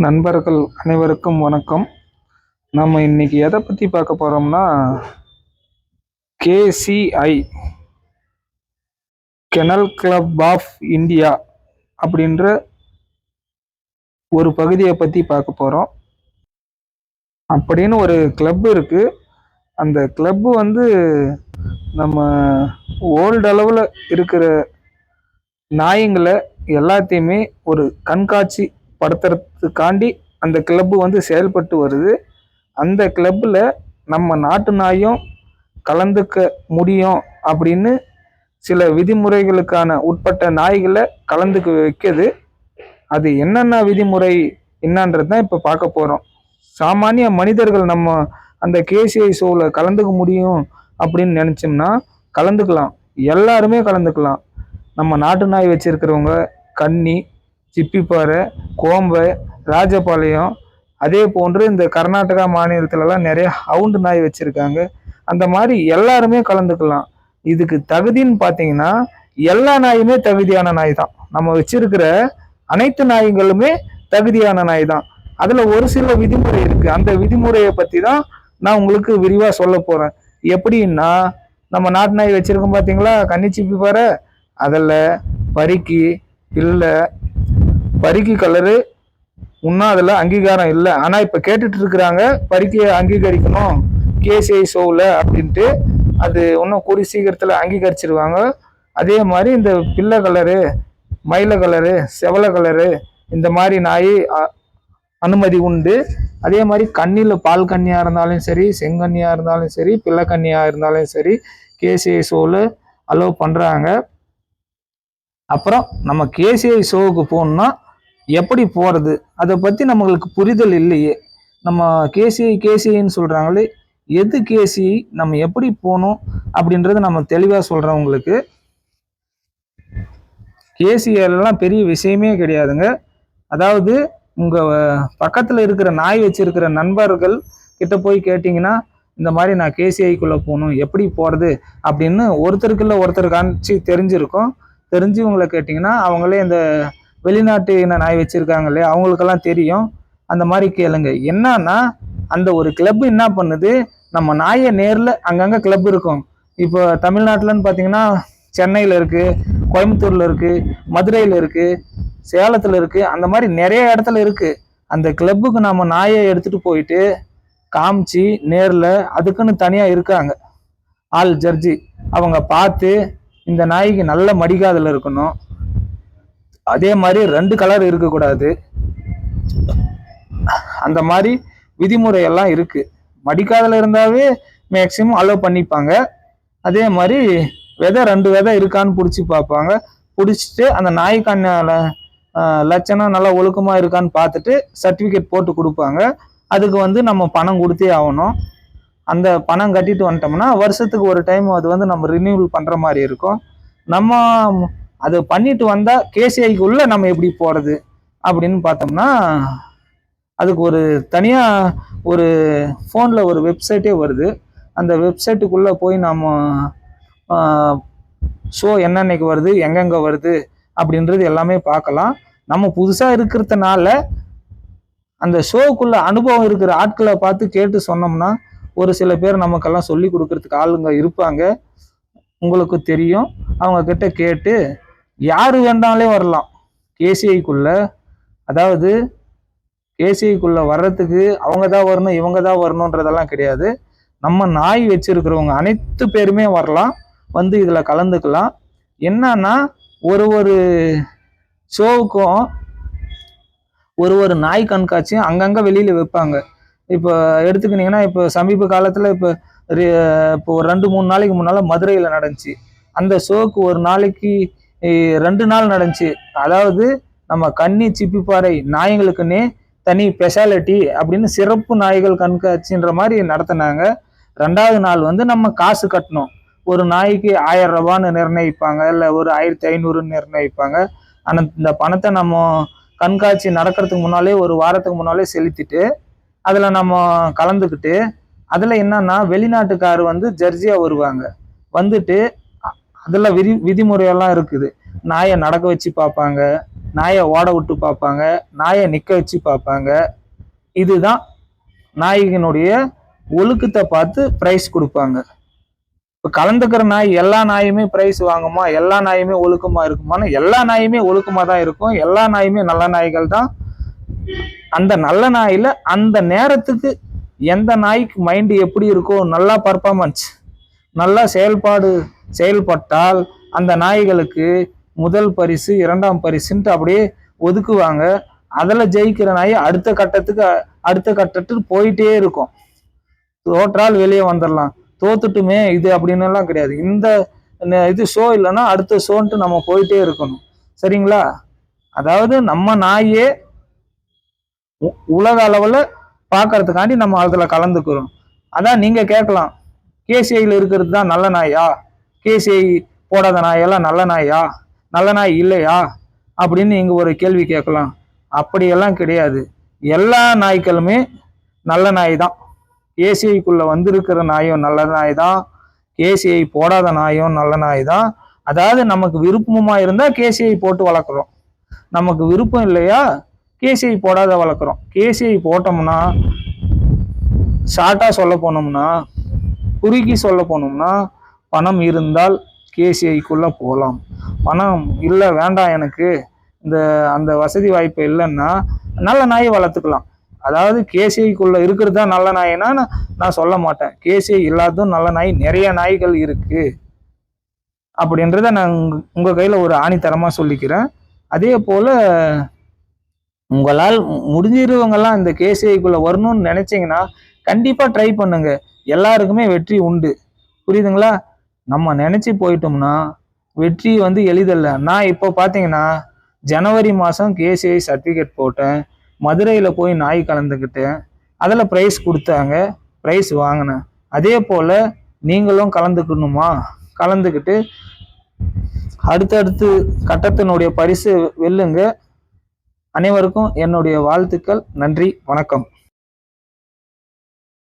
நண்பர்கள் அனைவருக்கும் வணக்கம். நம்ம இன்னைக்கு எதை பற்றி பார்க்க போகிறோம்னா, KCI kennel club of India அப்படின்ற ஒரு பகுதியை பற்றி பார்க்க போகிறோம். அப்படின்னு ஒரு கிளப் இருக்குது. அந்த கிளப்பு வந்து நம்ம வேர்ல்டு அளவில் இருக்கிற நாய்ங்களை எல்லாத்தையுமே ஒரு கண்காட்சி படுத்துறதுக்காண்டி அந்த கிளப்பு வந்து செயல்பட்டு வருது. அந்த கிளப்பில் நம்ம நாட்டு நாயும் கலந்துக்க முடியும் அப்படின்னு சில விதிமுறைகளுக்கான உட்பட்ட நாய்களை கலந்துக்க வைக்குது. அது என்னென்ன விதிமுறை என்னன்றது தான் இப்போ பார்க்க போகிறோம். சாமானிய மனிதர்கள் நம்ம அந்த கேசிஐ ஷோவில் கலந்துக்க முடியும் அப்படின்னு நினச்சோம்னா கலந்துக்கலாம். எல்லாருமே கலந்துக்கலாம். நம்ம நாட்டு நாய் வச்சிருக்கிறவங்க, கன்னி, சிப்பிப்பாறை, கோம்பை, ராஜபாளையம், அதே போன்று இந்த கர்நாடகா மாநிலத்திலலாம் நிறைய ஹவுண்டு நாய் வச்சிருக்காங்க. அந்த மாதிரி எல்லாருமே கலந்துக்கலாம். இதுக்கு தகுதின்னு பார்த்தீங்கன்னா எல்லா நாயுமே தகுதியான நாய் தான். நம்ம வச்சிருக்கிற அனைத்து நாய்களுமே தகுதியான நாய் தான். அதில் ஒரு சில விதிமுறை இருக்கு. அந்த விதிமுறையை பற்றி தான் நான் உங்களுக்கு விரிவாக சொல்ல போகிறேன். எப்படின்னா, நம்ம நாட்டு நாய் வச்சிருக்கோம் பார்த்தீங்களா, கன்னி, சிப்பிப்பாறை, அதில் பறிக்கி, பிள்ளை, பறிக்கி கலரு இன்னும் அதில் அங்கீகாரம் இல்லை. ஆனால் இப்போ கேட்டுட்டு இருக்கிறாங்க பறிக்கையை அங்கீகரிக்கணும் கேசிஐ ஷோவில் அப்படின்ட்டு. அது இன்னும் கூடி சீக்கிரத்தில் அங்கீகரிச்சிருவாங்க. அதே மாதிரி இந்த பிள்ளை கலரு, மயில கலரு, செவலை கலரு, இந்த மாதிரி நாய் அனுமதி உண்டு. அதே மாதிரி கண்ணியில் பால் கன்னியாக இருந்தாலும் சரி, செங்கன்னியாக இருந்தாலும் சரி, பிள்ளை கன்னியாக இருந்தாலும் சரி, கேசிஐ ஷோவில் அலோவ் பண்ணுறாங்க. அப்புறம் நம்ம கேசிஐ ஷோவுக்கு போகணுன்னா எப்படி போகிறது, அதை பற்றி நம்மளுக்கு புரிதல் இல்லையே. நம்ம கேசிஐன்னு சொல்கிறாங்களே, எது கேசிஐ, நம்ம எப்படி போகணும் அப்படின்றத நம்ம தெளிவாக சொல்கிறோம் உங்களுக்கு. கேசிஐலாம் பெரிய விஷயமே கிடையாதுங்க. அதாவது உங்கள் பக்கத்தில் இருக்கிற நாய் வச்சிருக்கிற நண்பர்கள் கிட்ட போய் கேட்டிங்கன்னா, இந்த மாதிரி நான் கேசிஐக்குள்ளே போகணும், எப்படி போகிறது அப்படின்னு ஒருத்தருக்குள்ள ஒருத்தர் காமிச்சு தெரிஞ்சிருக்கும். தெரிஞ்சவங்களை கேட்டிங்கன்னா அவங்களே இந்த வெளிநாட்டு இன நாய் வச்சுருக்காங்க இல்லையா, அவங்களுக்கெல்லாம் தெரியும். அந்த மாதிரி கேளுங்க. என்னன்னா, அந்த ஒரு கிளப் என்ன பண்ணுது, நம்ம நாயை நேரில் அங்கங்கே கிளப் இருக்கும். இப்போ தமிழ்நாட்டில்னு பார்த்தீங்கன்னா சென்னையில் இருக்குது, கோயம்புத்தூரில் இருக்குது, மதுரையில் இருக்குது, சேலத்தில் இருக்குது. அந்த மாதிரி நிறைய இடத்துல இருக்குது. அந்த கிளப்புக்கு நம்ம நாயை எடுத்துகிட்டு போயிட்டு காமிச்சு நேரில் அதுக்குன்னு தனியாக இருக்காங்க ஆள், ஜட்ஜி. அவங்க பார்த்து இந்த நாய்க்கு நல்ல மடிகாதல் இருக்கணும், அதே மாதிரி 2 கலர் இருக்கக்கூடாது, அந்த மாதிரி விதிமுறை எல்லாம் இருக்கு. மடிக்காதல் இருந்தாவே மேக்சிமம் அலோவ் பண்ணிப்பாங்க. அதே மாதிரி விதை 2 விதை இருக்கான்னு பிடிச்சி பார்ப்பாங்க. பிடிச்சிட்டு அந்த நாய்க்கான லட்சணம் நல்லா ஒழுக்கமா இருக்கான்னு பார்த்துட்டு சர்டிஃபிகேட் போட்டு கொடுப்பாங்க. அதுக்கு வந்து நம்ம பணம் கொடுத்தே ஆகணும். அந்த பணம் கட்டிட்டு வந்துட்டோம்னா வருஷத்துக்கு ஒரு டைம் அது வந்து நம்ம ரினியூவல் பண்ணுற மாதிரி இருக்கும். நம்ம அது பண்ணிட்டு வந்தால் கேசிஐக்குள்ளே நம்ம எப்படி போகிறது அப்படின்னு பார்த்தோம்னா, அதுக்கு ஒரு தனியாக ஒரு ஃபோனில் ஒரு வெப்சைட்டே வருது. அந்த வெப்சைட்டுக்குள்ளே போய் நம்ம ஷோ என்னன்னைக்கு வருது, எங்கெங்கே வருது அப்படின்றது எல்லாமே பார்க்கலாம். நம்ம புதுசாக இருக்கிறதுனால அந்த ஷோக்குள்ள அனுபவம் இருக்கிற ஆட்களை பார்த்து கேட்டு சொன்னோம்னா ஒரு சில பேர் நமக்கெல்லாம் சொல்லி கொடுக்கறதுக்கு ஆளுங்க இருப்பாங்க, உங்களுக்கு தெரியும். அவங்க கிட்ட கேட்டு யாரு வேண்டாலே வரலாம் கேசிஐக்குள்ள. அதாவது கேசிஐக்குள்ள வர்றதுக்கு அவங்க தான் வரணும், இவங்க தான் வரணுன்றதெல்லாம் கிடையாது. நம்ம நாய் வச்சிருக்கிறவங்க அனைத்து பேருமே வரலாம், வந்து இதில் கலந்துக்கலாம். என்னன்னா, ஒரு ஷோவுக்கும் ஒரு நாய் கண்காட்சியும் அங்கங்கே வெளியில் வைப்பாங்க. இப்போ எடுத்துக்கிட்டிங்கன்னா, இப்போ சமீப காலத்தில் இப்போ ஒரு 2-3 நாளைக்கு முன்னால் மதுரையில் நடந்துச்சு. அந்த ஷோவுக்கு ஒரு நாளைக்கு 2 நாள் நடந்துச்சு. அதாவது நம்ம கன்னி, சிப்பிப்பாறை நாய்களுக்குன்னே தனி ஸ்பெஷாலிட்டி அப்படின்னு சிறப்பு நாய்கள் கண்காட்சின்ற மாதிரி நடத்தினாங்க. 2வது நாள் வந்து நம்ம காசு கட்டணும். ஒரு நாய்க்கு 1000 ரூபான்னு நிர்ணயிப்பாங்க, இல்லை ஒரு 1500 நிர்ணயிப்பாங்க. ஆனால் இந்த பணத்தை நம்ம கண்காட்சி நடக்கிறதுக்கு முன்னாலே ஒரு வாரத்துக்கு முன்னாலே செலுத்திட்டு அதில் நம்ம கலந்துக்கிட்டு, அதில் என்னன்னா வெளிநாட்டுக்கார் வந்து ஜட்ஜியாக வருவாங்க. வந்துட்டு அதில் விதிமுறையெல்லாம் இருக்குது. நாயை நடக்க வச்சு பார்ப்பாங்க, நாயை ஓட விட்டு பார்ப்பாங்க, நாயை நிற்க வச்சு பார்ப்பாங்க. இதுதான் நாய்களுடைய ஒழுக்கத்தை பார்த்து ப்ரைஸ் கொடுப்பாங்க. இப்போ கலந்துக்கிற நாய் எல்லா நாயுமே ப்ரைஸ் வாங்குமா, எல்லா நாயுமே ஒழுக்கமாக இருக்குமான்னு எல்லா நாயுமே ஒழுக்கமாக தான் இருக்கும். எல்லா நாயுமே நல்ல நாய்கள் தான். அந்த நல்ல நாயில் அந்த நேரத்துக்கு எந்த நாய்க்கு மைண்டு எப்படி இருக்கோ, நல்லா பர்ஃபார்மன்ஸ், நல்லா செயல்பட்டால் அந்த நாய்களுக்கு முதல் பரிசு, இரண்டாம் பரிசுன்ட்டு அப்படியே ஒதுக்குவாங்க. அதில் ஜெயிக்கிற நாய் அடுத்த கட்டத்துக்கு போயிட்டே இருக்கும். தோற்றால் வெளியே வந்துடலாம், தோத்துட்டுமே இது அப்படின்னு எல்லாம் கிடையாது. இந்த இது ஷோ இல்லைன்னா அடுத்த ஷோன்ட்டு நம்ம போயிட்டே இருக்கணும். சரிங்களா? அதாவது நம்ம நாயே உலக அளவில் பார்க்கறதுக்காண்டி நம்ம அதில் கலந்துக்கிறோம். அதான் நீங்க கேட்கலாம், கேசிஐயில் இருக்கிறது தான் நல்ல நாயா, கேசிஐ போடாத நாயெல்லாம் நல்ல நாயா, நல்ல நாய் இல்லையா அப்படின்னு நீங்க ஒரு கேள்வி கேட்கலாம். அப்படியெல்லாம் கிடையாது. எல்லா நாய்க்களுமே நல்ல நாய் தான். கேசிஐக்குள்ள வந்திருக்கிற நாயும் நல்ல நாய் தான், கேசிஐ போடாத நாயும் நல்ல நாய் தான். அதாவது நமக்கு விருப்பமா இருந்தா கேசிஐ போட்டு வளர்க்குறோம், நமக்கு விருப்பம் இல்லையா கேசிஐ போடாத வளர்க்குறோம். கேசிஐ போட்டோம்னா, ஷார்ட்டா சொல்ல போனோம்னா, குறுக்கி சொல்ல போனோம்னா, பணம் இருந்தால் கேசிஐக்குள்ள போகலாம். பணம் இல்லை, வேண்டாம் எனக்கு அந்த வசதி வாய்ப்பு இல்லைன்னா நல்ல நாயை வளர்த்துக்கலாம். அதாவது கேசிஐக்குள்ள இருக்கிறது தான் நல்ல நாயினா நான் சொல்ல மாட்டேன். கேசிஐ இல்லாததும் நல்ல நாய் நிறைய நாய்கள் இருக்கு அப்படின்றத நான் உங்க கையில ஒரு ஆணித்தரமா சொல்லிக்கிறேன். அதே போல உங்களால் முடிஞ்சிருவங்கெல்லாம் இந்த கேசிஐக்குள்ள வரணும்னு நினைச்சீங்கன்னா கண்டிப்பா ட்ரை பண்ணுங்க. எல்லாருக்குமே வெற்றி உண்டு. புரியுதுங்களா? நம்ம நினைச்சு போயிட்டோம்னா வெற்றி எளிதல்ல. நான் இப்போ பார்த்தீங்கன்னா ஜனவரி மாதம் கேசிஐ சர்டிஃபிகேட் போட்டேன். மதுரையில் போய் நாய் கலந்துக்கிட்டேன். அதில் ப்ரைஸ் கொடுத்தாங்க, ப்ரைஸ் வாங்கினேன். அதே போல் நீங்களும் கலந்துக்கிட்டு அடுத்தடுத்து கட்டத்தினுடைய பரிசு வெல்லுங்க. அனைவருக்கும் என்னுடைய வாழ்த்துக்கள். நன்றி, வணக்கம்.